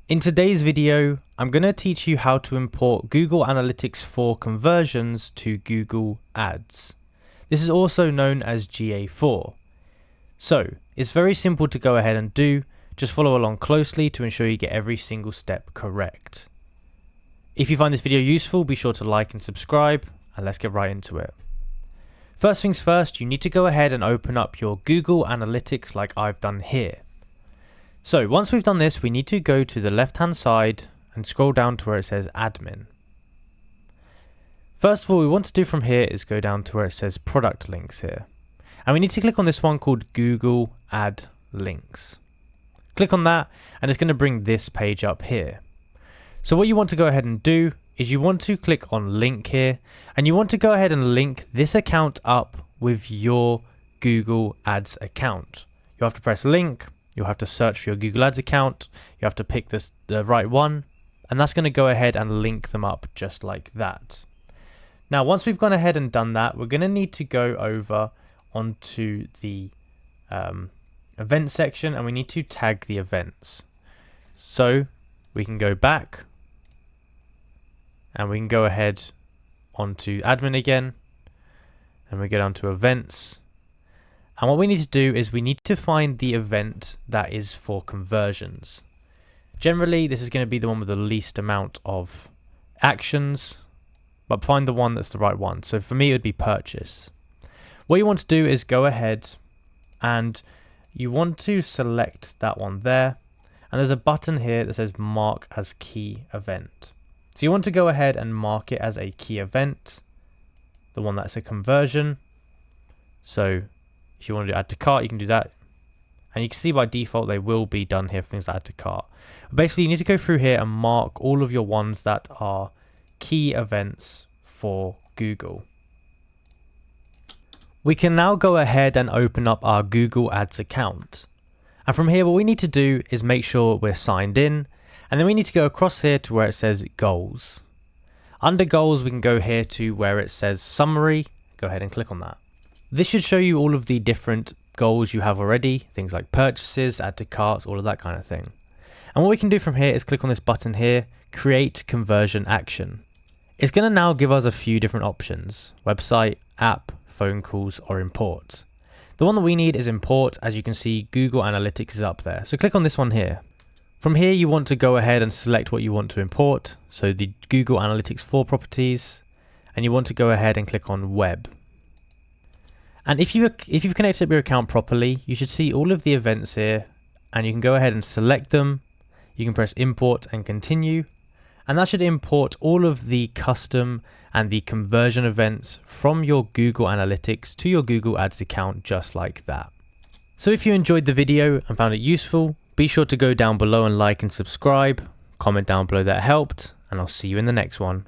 In today's video, I'm going to teach you how to import Google Analytics 4 conversions to Google Ads. This is also known as GA4. So, it's very simple to go ahead and do, just follow along closely to ensure you get every single step correct. If you find this video useful, be sure to like and subscribe, and let's get right into it. First things first, you need to go ahead and open up your Google Analytics like I've done here. So once we've done this, we need to go to the left hand side and scroll down to where it says admin. First of all, we want to do from here is go down to where it says product links here. And we need to click on this one called Google Ad Links. Click on that and it's going to bring this page up here. So what you want to go ahead and do is you want to click on link here and you want to go ahead and link this account up with your Google Ads account. You have to press link. You'll have to search for your Google Ads account. You have to pick the right one, and that's going to go ahead and link them up just like that. Now, once we've gone ahead and done that, we're going to need to go over onto the event section, and we need to tag the events. So we can go back, and we can go ahead onto admin again, and we go down to events. And what we need to do is we need to find the event that is for conversions. Generally, this is going to be the one with the least amount of actions, but find the one that's the right one. So for me, it would be purchase. What you want to do is go ahead and you want to select that one there. And there's a button here that says mark as key event. So you want to go ahead and mark it as a key event, the one that's a conversion. So if you want to add to cart, you can do that. And you can see by default, they will be done here for things like add to cart. But basically, you need to go through here and mark all of your ones that are key events for Google. We can now go ahead and open up our Google Ads account. And from here, what we need to do is make sure we're signed in. And then we need to go across here to where it says goals. Under goals, we can go here to where it says summary. Go ahead and click on that. This should show you all of the different goals you have already, things like purchases, add to carts, all of that kind of thing. And what we can do from here is click on this button here, create conversion action. It's going to now give us a few different options: website, app, phone calls, or import. The one that we need is import. As you can see, Google Analytics is up there. So click on this one here. From here, you want to go ahead and select what you want to import. So the Google Analytics 4 properties, and you want to go ahead and click on web. And if you've connected up your account properly, you should see all of the events here, and you can go ahead and select them. You can press import and continue, and that should import all of the custom and the conversion events from your Google Analytics to your Google Ads account just like that. So if you enjoyed the video and found it useful, be sure to go down below and like and subscribe, comment down below that helped, and I'll see you in the next one.